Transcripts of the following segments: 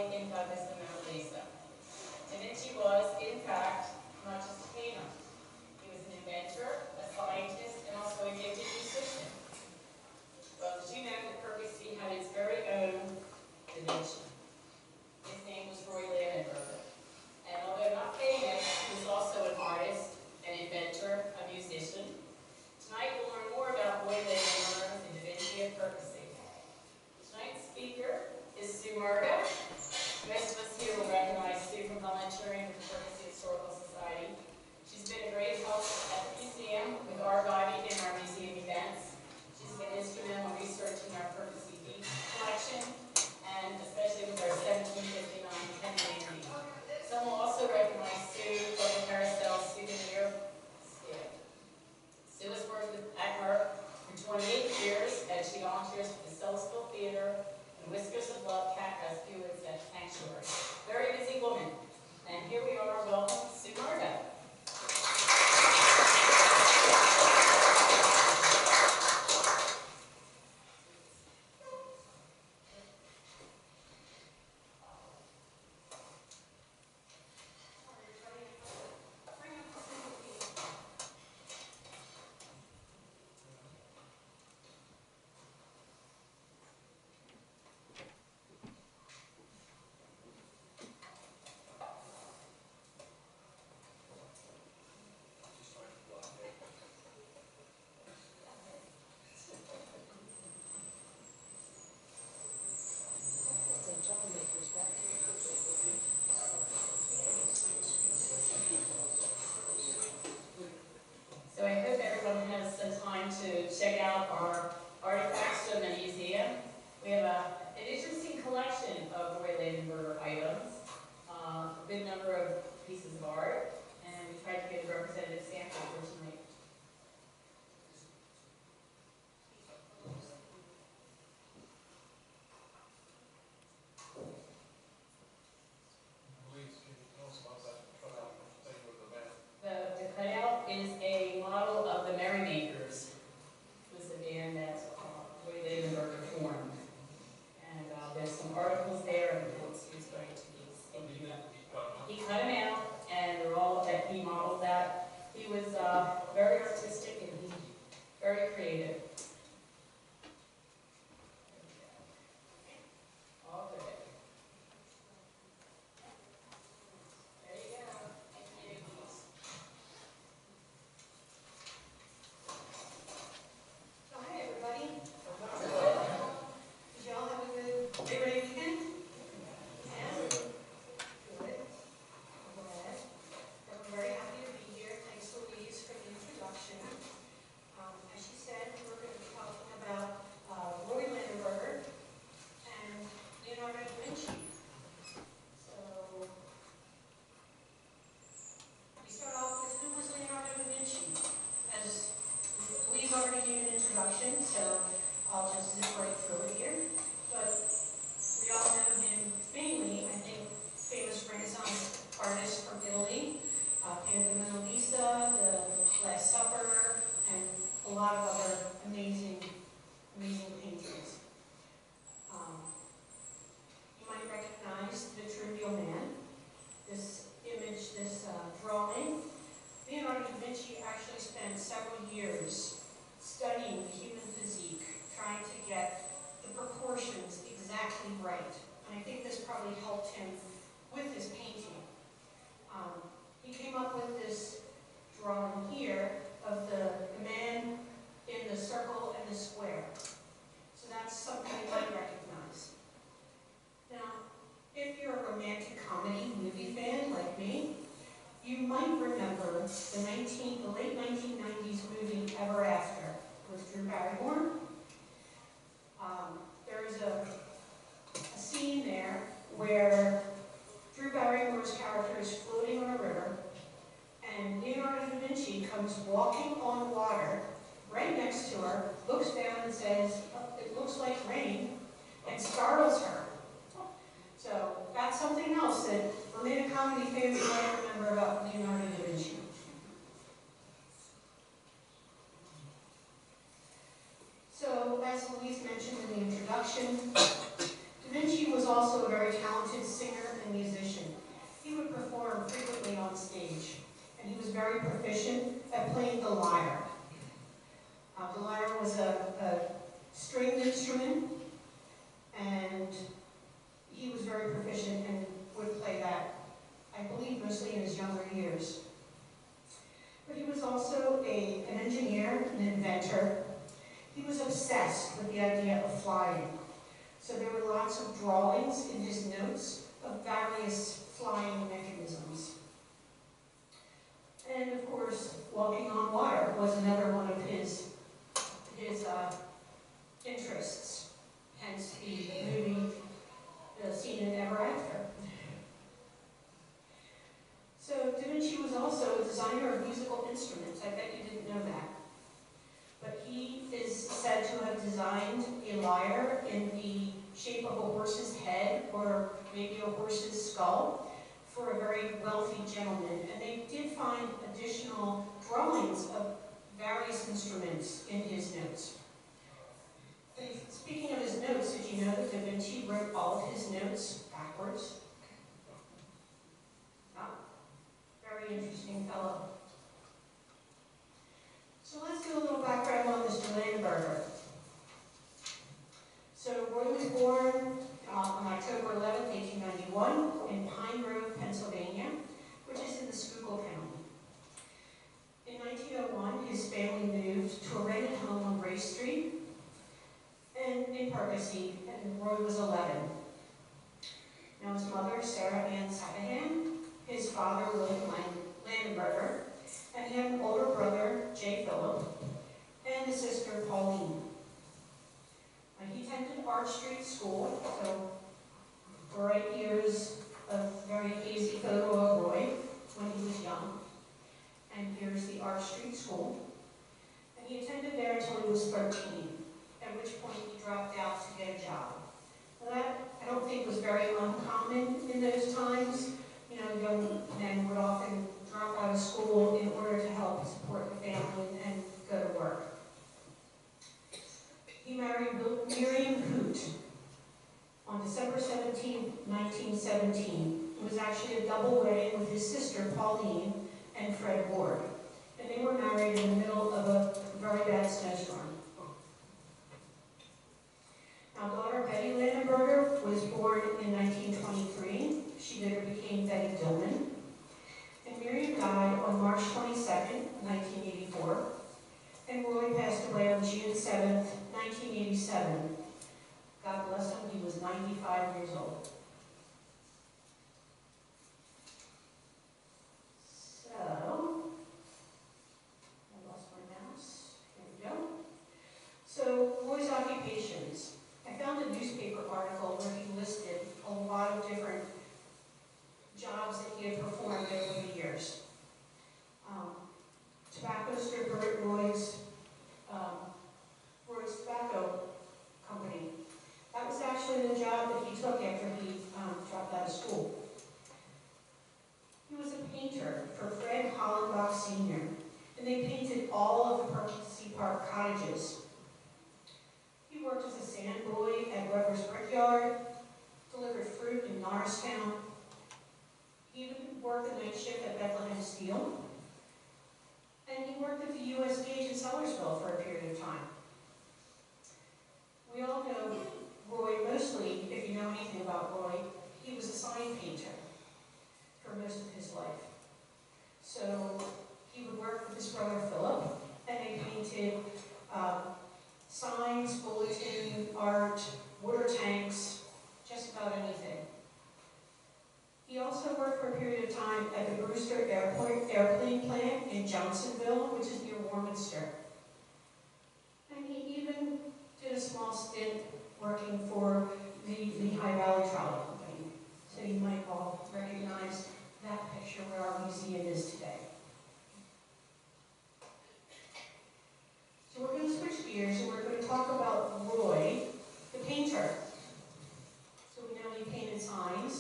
dwelling in Venice, the Mona Lisa. Da Vinci was, in fact, not just a painter. He was an inventor, a scientist, and also a gifted musician. Well, did you know that Perkasie had its very own Da Vinci? His name was Roy Landenberger. And although not famous, he was also an artist, an inventor, a musician. Tonight we'll learn more about Roy Landenberger and the Vinci of Perkasie. Tonight's speaker is Murga. Most of us here will recognize Sue from volunteering with the Perkasie Historical Society. She's been a great help at the museum with archiving and our museum events. She's been instrumental in researching our Perkasie beads collection, and especially with our 1759 Kennedy. Some will also recognize Sue from the Carousel souvenir stand. Sue has worked at Murga for 28 years, and she volunteers with the Sellersville Theater and Whiskers of Love Cat Rescuers at Sanctuary. Very busy woman. And here we are. Welcome, Sue Murga. So I hope everyone has some time to check out our artifacts from the museum. We have an interesting collection of Roy Landenberger items, a good number of pieces of art, and we tried to get a representative sample for tonight. The cutout is a model of the Merrymakers. It was a band that Roy Landenberger formed. And there's some articles there and quotes he's going to be speaking about. He cut them out, and they're all that he modeled that. He was very artistic and very creative. All good. There you go. Thank you. So hi everybody. Did y'all have a good Labor Day weekend? Yeah? Good. I'm glad. I'm very happy to be here. Thanks Louise for the introduction. As she said, we're going to be talking about Roy Landenberger and Leonardo da Vinci. So we start off with who was Leonardo da Vinci? As Louise already gave an introduction, so I'll just zip right through it here. But we all know him mainly, I think, famous Renaissance artist from Italy. Painted the Mona Lisa, the Last Supper, and a lot of other amazing paintings. You might recognize the Trivial Man. This image, this drawing. Leonardo da Vinci actually spent several years studying the human physique, trying to get the proportions exactly right. And I think this probably helped him with his painting. He came up with this drawing here of the man in the circle and the square. So that's something you might recognize. Now, if you're a romantic comedy movie fan like me, you might remember the late 1990s movie Ever After with Drew Barrymore. There is a scene there where Drew Barrymore's character is floating on a river, and Leonardo da Vinci comes walking on water right next to her, looks down and says, "Oh, it looks like rain," and startles her. So that's something else that romantic comedy fans might remember about Leonardo da Vinci. So, as Louise mentioned in the introduction, Da Vinci was also a very talented singer and musician. He would perform frequently on stage, and he was very proficient at playing the lyre. The lyre was a stringed instrument, and he was very proficient and would play that, I believe, mostly in his younger years. But he was also an engineer, an inventor. He was obsessed with the idea of flying. So there were lots of drawings in his notes of various flying mechanisms. And of course, walking on water was another one of his interests, hence the movie Seen in Ever After. So Da Vinci was also a designer of musical instruments. I bet you didn't know that. But he is said to have designed a lyre in the shape of a horse's head or maybe a horse's skull for a very wealthy gentleman. And they did find additional drawings of various instruments in his notes. And speaking of his notes, did you know that Da Vinci wrote all of his notes backwards? Very interesting fellow. So let's do a little background on Mr. Landenberger. So Roy was born on October 11, 1891 in Pine Grove, Pennsylvania, which is in the Schuylkill County. In 1901, his family moved to a rented home on Gray Street and in Perkasie, and Roy was 11. Now his mother, Sarah Ann Savahan, his father, William Landenberger, and he had an older brother, J. Philip, and a sister, Pauline. He attended Arch Street School, so right here's a very hazy photo of Roy when he was young. And here's the Arch Street School. And he attended there until he was 13, at which point he dropped out to get a job. Now that, I don't think, was very uncommon in those times. You know, young men would often drop out of school in order to help support the family and go to work. He married Miriam Hoot on December 17, 1917. It was actually a double wedding with his sister Pauline and Fred Ward. And they were married in the middle of a very bad snowstorm. Now, daughter Betty Landenberger was born in 1923. She later became Betty Dillman. And Miriam died on March 22nd, 1984. And Roy passed away on June 7th, 1987. God bless him, he was 95 years old. So, I lost my mouse. Here we go. So, Roy's occupations. I found a newspaper article where he listed a lot of different jobs that he had performed over the years. Tobacco stripper at Roy's Tobacco Company. That was actually the job that he took after he dropped out of school. He was a painter for Fred Hollenbach Sr., and they painted all of the Perkasie Park cottages. He worked as a sandboy at Weber's Brickyard, delivered fruit in Norristown. He even worked the night shift at Bethlehem Steel. And he worked at the U.S. Gauge in Sellersville for a period of time. We all know Roy mostly, if you know anything about Roy, he was a sign painter for most of his life. So he would work with his brother Philip, and they painted signs, bulletin, art, water tanks, just about anything. He also worked for a period of time at the Brewster Airplane Plant in Johnsonville, which is near Warminster. And he even did a small stint working for the Lehigh Valley Trolley Company. So you might all recognize that picture where our museum is today. So we're going to switch gears and we're going to talk about Roy, the painter. So we know he painted signs.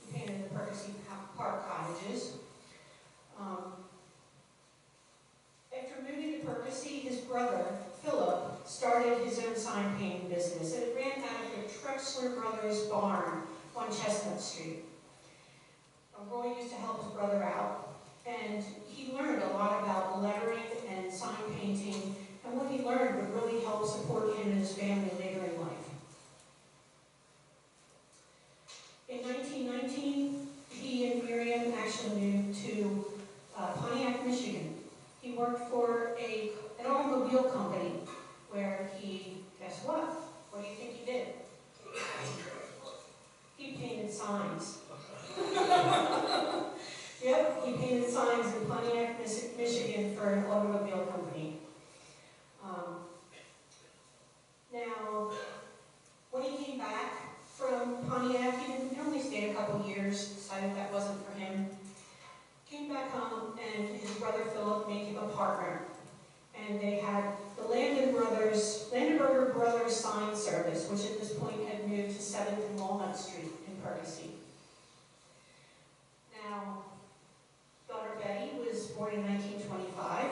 He painted the Perkasie Park cottages. After moving to Perkasie, his brother, Philip, started his own sign painting business, and it ran out of the Trexler Brothers barn on Chestnut Street. Roy used to help his brother out, and he learned a lot about lettering and sign painting, and what he learned would really help support him and his family later in life. In 1919, he and Miriam actually moved to Pontiac, Michigan. He worked for an automobile company where he, guess what? What do you think he did? He painted signs. Yep, he painted signs in Pontiac, Michigan for an automobile company. Now, when he came back from Pontiac, he only stayed a couple years, decided that wasn't for him. Came back home, and his brother Philip made him a partner. And they had the Landenberger Brothers Sign Service, which at this point had moved to 7th and Walnut Street in Perkasie. Now, daughter Betty was born in 1925,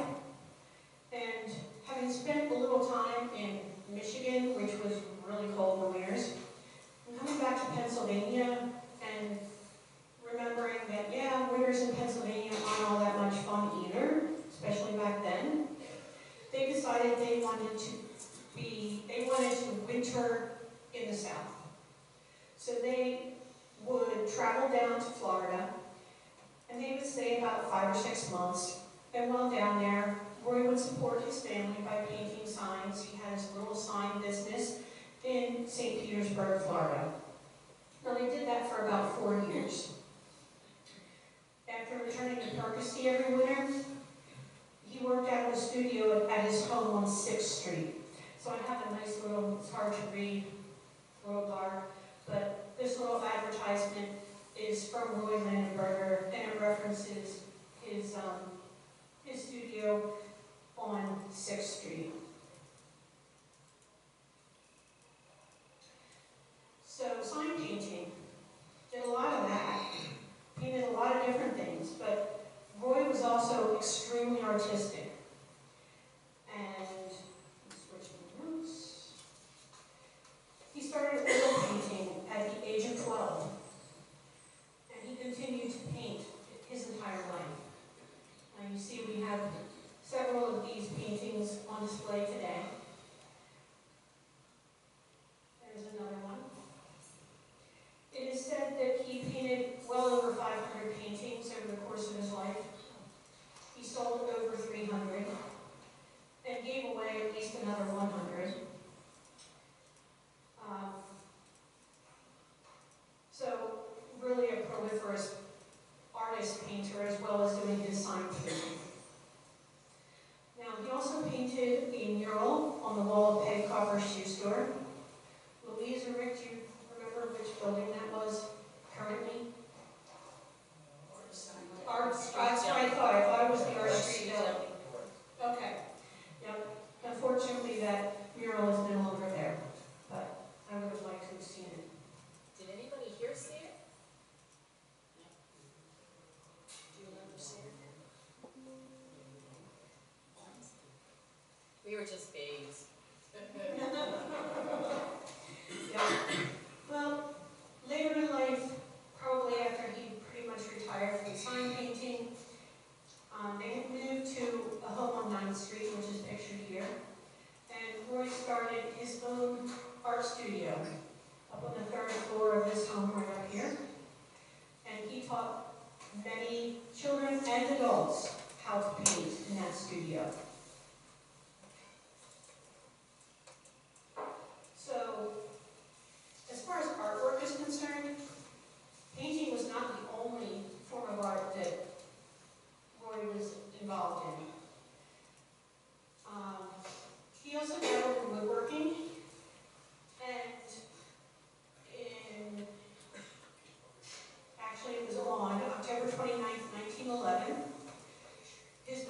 and having spent a little time in Michigan, which was really cold in the winters, and coming back to Pennsylvania and remembering that, yeah, winters in Pennsylvania aren't all that much fun either, especially back then, they decided they wanted to winter in the South. So they would travel down to Florida, and they would stay about 5 or 6 months. And while down there, Roy would support his family by painting signs. He had his little sign business in St. Petersburg, Florida. Now, they did that for about 4 years. After returning to Perkasie every winter, he worked out of a studio at his home on 6th Street. So I have a nice little, it's hard to read, a little dark, but this little advertisement is from Roy Landenberger, and it references his studio on 6th Street. So sign painting, did a lot of that, painted a lot of different things, but Roy was also extremely artistic. And switch my notes. He started oil painting at the age of 12, and he continued to paint his entire life. Now you see we have several of these paintings on display today. There's another one. It is said that he painted well over 500 paintings over the course of his life. He sold over 300 and gave away at least another 100. So really a proliferous artist painter as well as doing his sign painting. Now he also painted a mural on the wall of Peg Coffer's shoe store. Louise or Rick, do you remember which building that was currently? That's what I thought it was the Art Street building. Okay. Yep. Unfortunately, that mural is no longer there, but I would have liked to have seen it. Did anybody here see it? Do you remember seeing it? We were just babes. Yeah. Well, later in life, probably after he pretty much retired from sign painting, they had moved to a home on 9th Street, which is pictured here. And Roy started his own art studio up on the 3rd floor of this home right up here. And he taught many children and adults how to paint in that studio. So, as far as artwork is concerned, painting was not the only form of art that Roy was involved in. He also dabbled in woodworking, and actually it was on October 29th, 1911, his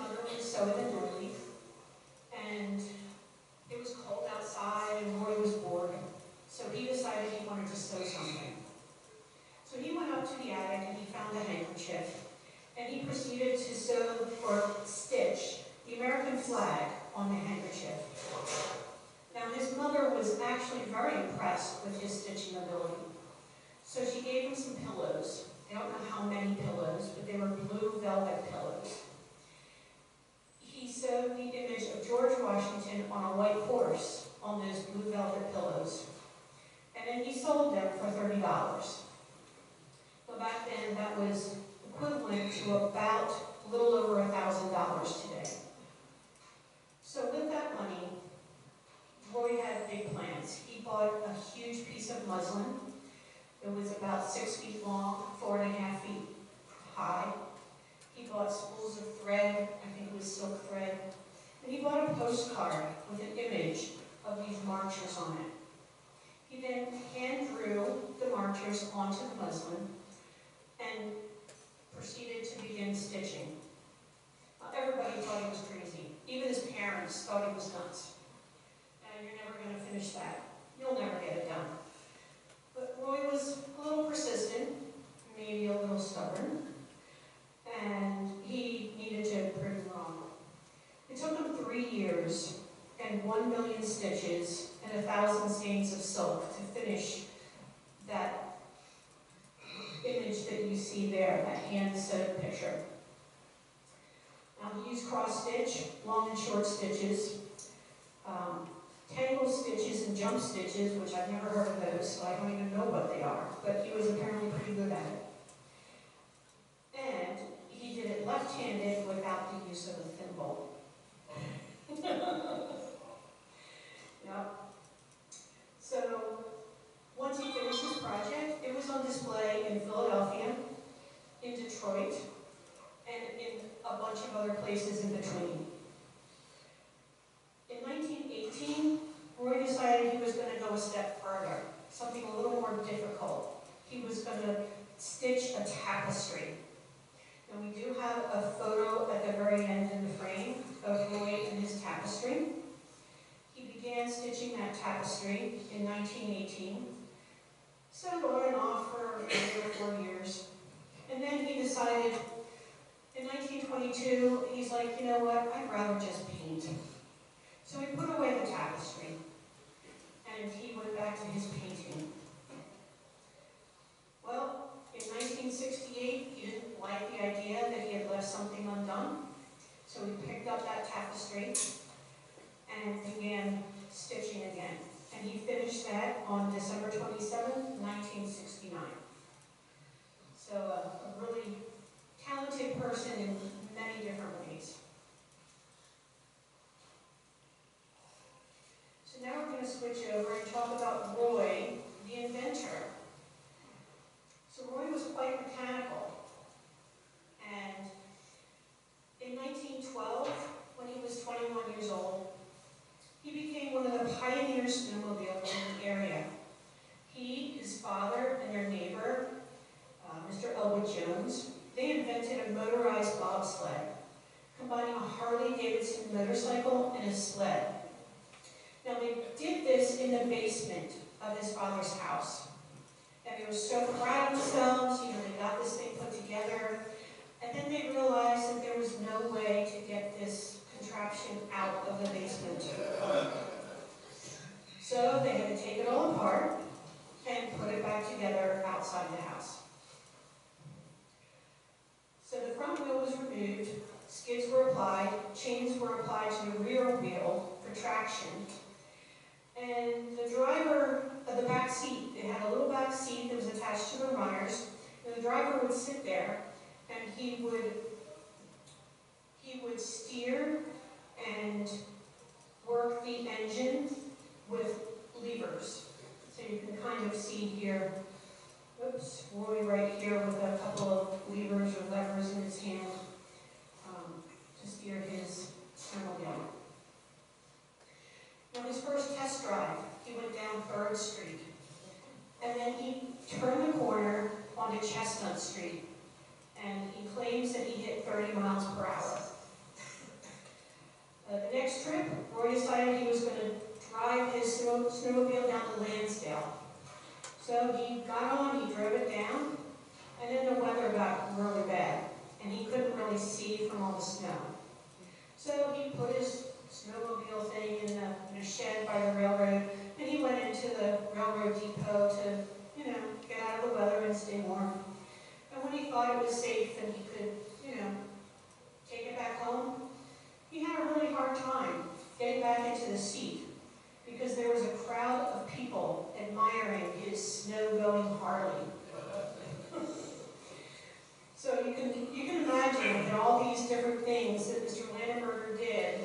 flag on the handkerchief. Now, his mother was actually very impressed with his stitching ability. So she gave him some pillows. I don't know how many pillows, but they were blue velvet pillows. He sewed the image of George Washington on a white horse on those blue velvet pillows. And then he sold them for $30. Well, back then, that was equivalent to about a little over $1,000 today. So with that money, Roy had big plans. He bought a huge piece of muslin. It was about 6 feet long, 4.5 feet high. He bought spools of thread, I think it was silk thread. And he bought a postcard with an image of these marchers on it. He then hand drew the marchers onto the muslin and proceeded to begin stitching. Everybody thought he was crazy. Even his parents thought he was nuts. And you're never going to finish that. You'll never get it done. But Roy was a little persistent, maybe a little stubborn, and he needed to prove him wrong. It took him 3 years and 1 million stitches and 1,000 skeins of silk to finish that image that you see there, that hand-sewed picture. Now, he used cross-stitch, long and short stitches, tangle stitches and jump stitches, which I've never heard of those, so I don't even know what they are, but he was apparently pretty good at it. And he did it left-handed without the use of a thimble. Yep. So, once he finished his project, it was on display in Philadelphia, in Detroit, and in a bunch of other places in between. In 1918, Roy decided he was going to go a step further, something a little more difficult. He was going to stitch a tapestry. And we do have a photo at the very end in the frame of Roy and his tapestry. He began stitching that tapestry in 1918, sewed on and off for 3 or 4 years. And then he decided, in 1922, he's like, you know what, I'd rather just paint. So he put away the tapestry, and he went back to his painting. Well, in 1968, he didn't like the idea that he had left something undone, so he picked up that tapestry and began stitching again. And he finished that on December 27, 1969. So a really talented person in many different ways. So now we're going to switch over and talk about Roy, the inventor. So Roy was quite mechanical. And in 1912, when he was 21 years old, he became one of the pioneer snowmobiles in the area. He, his father, and their neighbor, Mr. Elwood Jones, they invented a motorized bobsled, combining a Harley-Davidson motorcycle and a sled. Now, they did this in the basement of his father's house. And they were so proud of themselves, they got this thing put together. And then they realized that there was no way to get this contraption out of the basement. So they had to take it all apart and put it back together outside the house. So the front wheel was removed, skids were applied, chains were applied to the rear wheel for traction. And the driver of the back seat, it had a little back seat that was attached to the runners, and the driver would sit there and he would steer and work the engine with levers. So you can kind of see here, oops, Roy right here with a couple of levers or levers in his hand to steer his snowmobile. On his first test drive, he went down 3rd Street, and then he turned the corner onto Chestnut Street, and he claims that he hit 30 miles per hour. The next trip, Roy decided he was going to drive his snowmobile down to Lansdale. So he got on, he drove it down, and then the weather got really bad, and he couldn't really see from all the snow. So he put his snowmobile thing in a shed by the railroad, and he went into the railroad depot to, get out of the weather and stay warm. And when he thought it was safe and he could, take it back home, he had a really hard time getting back into the seat because there was a crowd of people admiring his snow-going Harley. So you can imagine that all these different things that Mr. Landenberger did,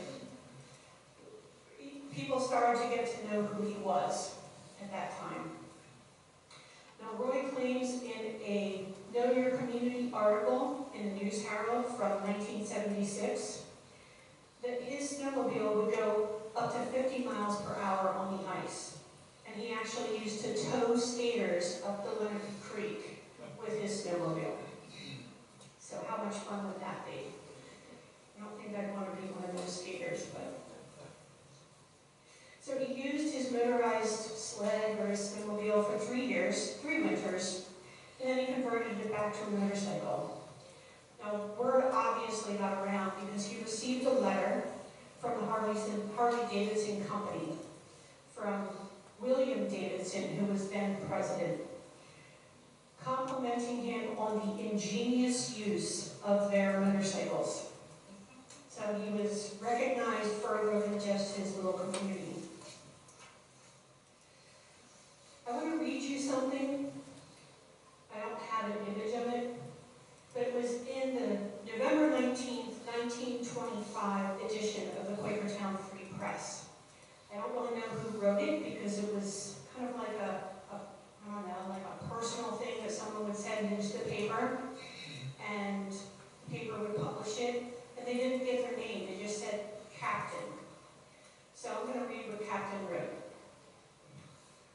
people started to get to know who he was at that time. Now, Roy claims in a Know Your Community article in the News Herald from 1976 that his snowmobile would go up to 50 miles per hour on the ice. And he actually used to tow skaters up the Leonard Creek with his snowmobile. So how much fun would that be? I don't think I'd want to be one of those skaters, but... So he used his motorized sled or his snowmobile for 3 winters, and then he converted it back to a motorcycle. Now, word obviously got around because he received a letter from the Harley-Davidson Company from William Davidson, who was then president, complimenting him on the ingenious use of their motorcycles. So he was recognized further than just his little community. I want to read you something. I don't have an image of it, but it was in the November 19th, 1925 edition of the Quakertown Free Press. I don't really know who wrote it because it was kind of like like a personal thing that someone would send into the paper, and the paper would publish it, and they didn't give their name, they just said Captain. So I'm going to read what Captain wrote.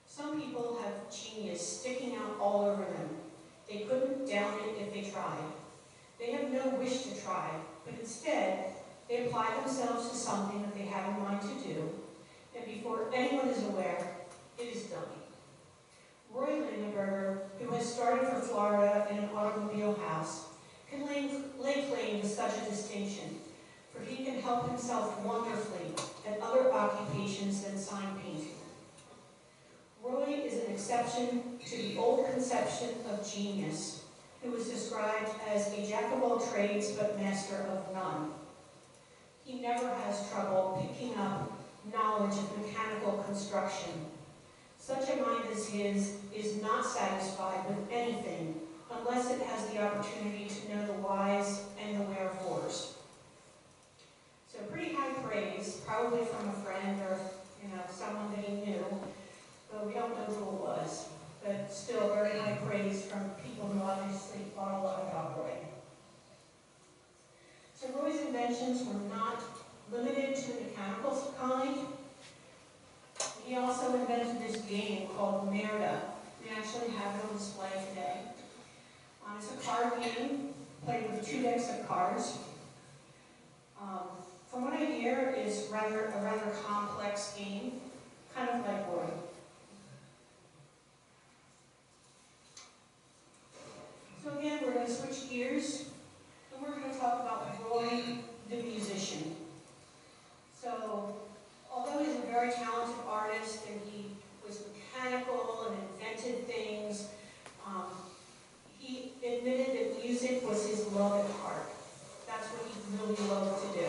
Some people have genius sticking out all over them. They couldn't down it if they tried. They have no wish to try, but instead, they apply themselves to something that they have in mind to do, and before anyone is aware, it is done. Roy Landenberger, who has started for Florida in an automobile house, can lay claim to such a distinction, for he can help himself wonderfully at other occupations than sign painting. Roy is an exception to the old conception of genius, who was described as a jack of all trades but master of none. He never has trouble picking up knowledge of mechanical construction. Such a mind as his is not satisfied with anything unless it has the opportunity to know the whys and the wherefores. So pretty high praise, probably from a friend or someone that he knew, but we don't know who it was. But still very high praise from people who obviously thought a lot about Roy. So Roy's inventions were not limited to the mechanical kind. He also invented this game called Murga. We actually have it on display today. It's a card game played with 2 decks of cards. From what I hear, it's a rather complex game, kind of like Roy. So again, we're going to switch gears, and we're going to talk about Roy the musician. So, although he's a very talented artist and he was mechanical and invented things, he admitted that music was his love at heart. That's what he really loved to do.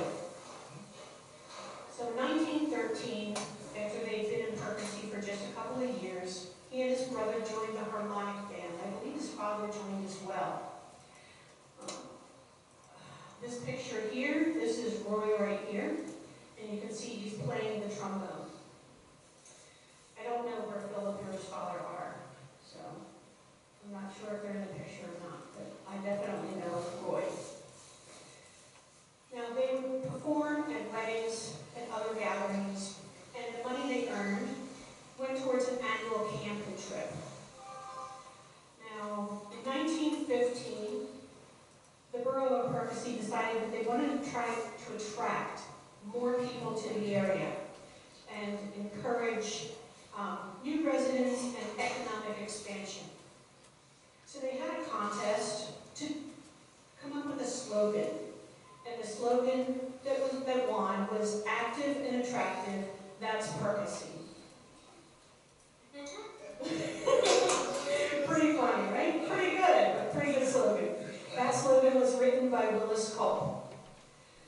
So in 1913, after they'd been in Perkasie for just a couple of years, he and his brother joined the harmonic band. I believe his father joined as well. This picture here, this is Roy right here, and you can see he's playing the trombone. I don't know where Philip or his father are, so I'm not sure if they're in the picture or not, but I definitely know Roy. Now, they would perform at weddings and other gatherings, and the money they earned went towards an annual camping trip. Now, in 1915, the borough of Perkasie decided that they wanted to try to attract more people to the area and encourage new residents and economic expansion. So they had a contest to come up with a slogan. And the slogan that won was active and attractive, that's Perkasie. Pretty funny, right? Pretty good, but pretty good slogan. That slogan was written by Willis Cole.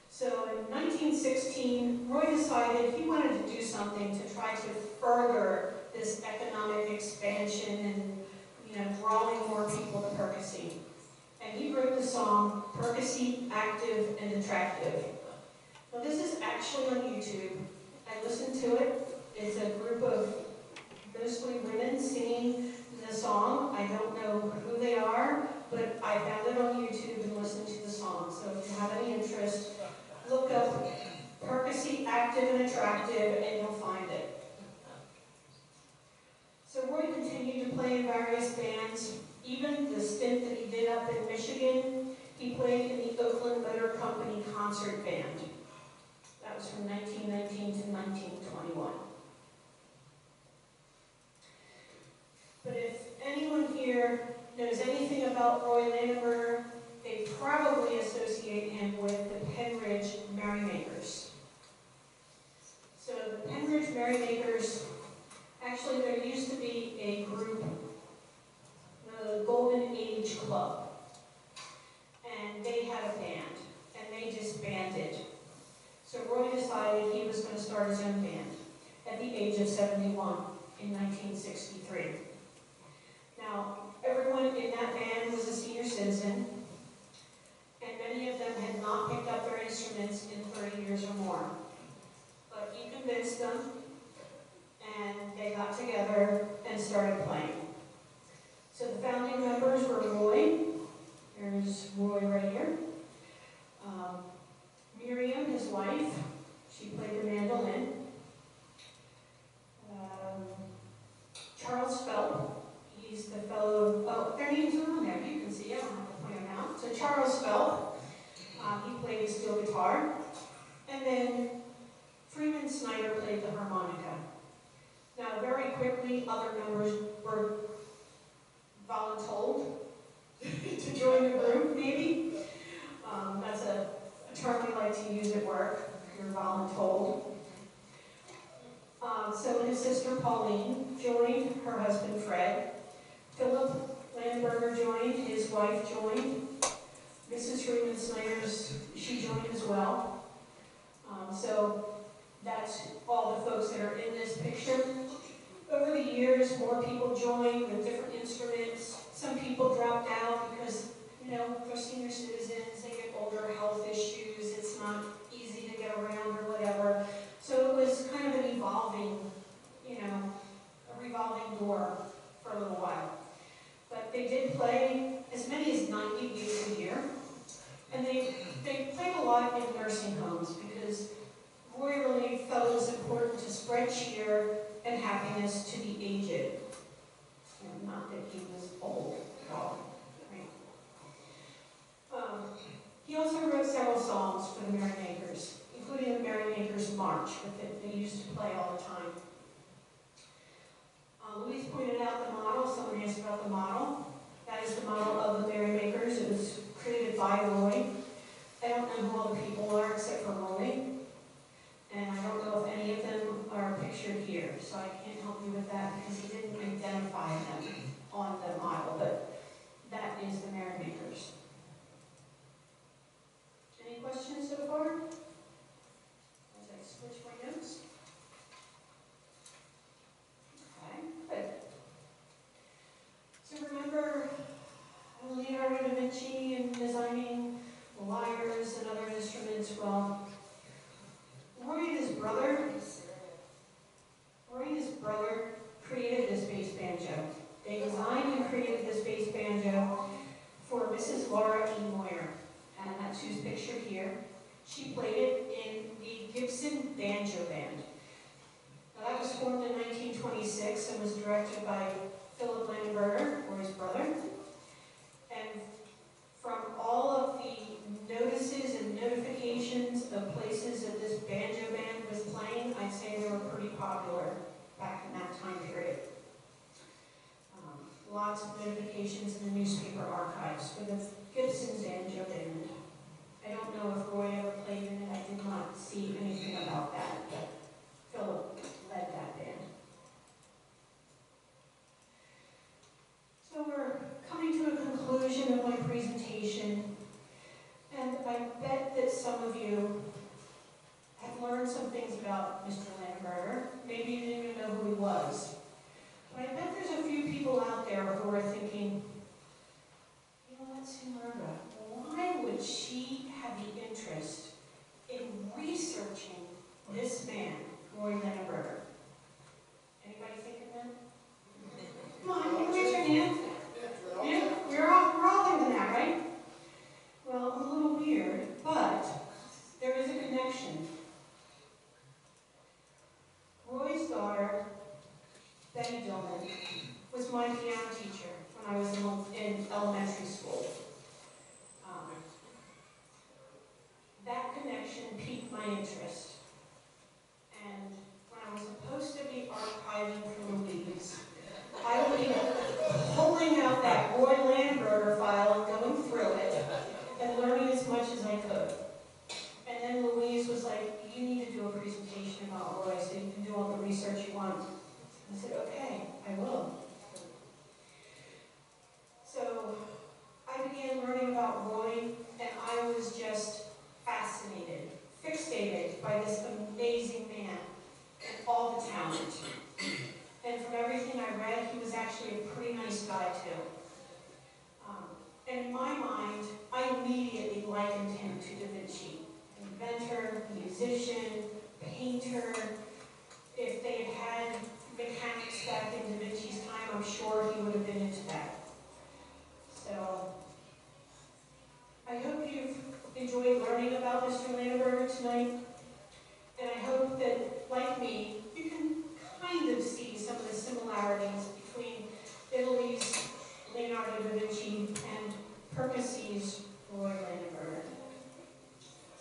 So in 1916, Roy decided he wanted to do something to try to further this economic expansion and, drawing more people to Perkasie. And he wrote the song, Perkasie, Active and Attractive. Now this is actually on YouTube. I listened to it. It's a group of mostly women singing the song. I don't know who they are, but I found it on YouTube and listened to the song. So if you have any interest, look up Perkasie, Active and Attractive, and you'll find it. So Roy continued to play in various bands. Even the stint that he did up in Michigan, he played in the Oakland Motor Company concert band. That was from 1919 to 1921. But if anyone here knows anything about Roy Landenberger, they probably associate him with the Penridge Merrymakers. So the Penridge Merrymakers, actually there used to be a group, the Golden Age Club, and they had a band, and they disbanded. So Roy decided he was going to start his own band at the age of 71 in 1963. Now, everyone in that band was a senior citizen, and many of them had not picked up their instruments in 30 years or more. But he convinced them, and they got together and started playing. So the founding members were Roy. There's Roy right here. Miriam, his wife, she played the mandolin. Charles Phelps, he's the fellow, their names are on there, you can see, I don't have to point them out. So Charles Phelps, he played the steel guitar. And then Freeman Snyder played the harmonica. Now, very quickly, other members were voluntold to join the group, maybe. That's a term we like to use at work, you're voluntold. So his sister Pauline joined, her husband Fred. Philip Landenberger joined, his wife joined. Mrs. Freeman Snyder's, she joined as well. So that's all the folks that are in this picture. Over the years, more people joined with different instruments. Some people dropped out because, they're senior citizens, they get older, health issues, it's not easy to get around or whatever. So it was kind of an evolving, a revolving door for a little while. But they did play as many as 90 weeks a year. And they played a lot in nursing homes because Roy really felt it was important to spread cheer and happiness to the aged. Not that he was old at all. Right? He also wrote several songs for the Merrymakers, including the Merrymakers March, that they used to play all the time. Louise pointed out the model. Someone asked about the model. That is the model of the Merrymakers. It was created by Roy. I don't know who all the people are except for Roy. And I don't know if any of them are pictured here, so I can't help you with that because he didn't identify them on the model, but that is the Merrymakers. Any questions so far? As I switch my notes. Okay, good. So remember Leonardo da Vinci and designing lyres and other instruments? Well, Roy and his brother created this bass banjo. They designed and created this bass banjo for Mrs. Laura E. Moyer, and that's who's pictured here. She played it in the Gibson Banjo Band. Now, that was formed in 1926 and was directed by Philip Landenberger, or his brother. And from all of the notices and notifications of places that this banjo band was playing, I'd say they were pretty popular back in that time period. Lots of notifications in the newspaper archives for the Gibson Banjo Band. I don't know if Roy learned some things about Mr. Landenberger. Maybe you didn't even know who he was. But I bet there's a few people out there who are thinking, you know what, Murga, why would she have the interest in researching this man, Roy Landenberger? Anybody thinking that? Come on, you can raise your hand. Yeah, we're all thinking that, right? Well, a little weird, but there is a connection. Roy's daughter, Betty Dillman, was my piano teacher when I was in elementary school. That connection piqued my interest. And when I was supposed to be archiving for Louise, I would be pulling out that Roy Landenberger file and going through it and learning as much as I could. And then Louise was like, you need to do a presentation about Roy so you can do all the research you want. I said, okay, I will. So I began learning about Roy, and I was just fascinated, fixated by this amazing man and all the talent. And from everything I read, he was actually a pretty nice guy too. And in my mind, I immediately likened him to Da Vinci. Inventor, musician, painter. If they had had mechanics back in Da Vinci's time, I'm sure he would have been into that. So, I hope you've enjoyed learning about Mr. Landenberger tonight. And I hope that, like me, you can kind of see some of the similarities between Italy's Leonardo da Vinci and Perkasie's Roy Landenberger.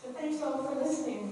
So thanks all for listening.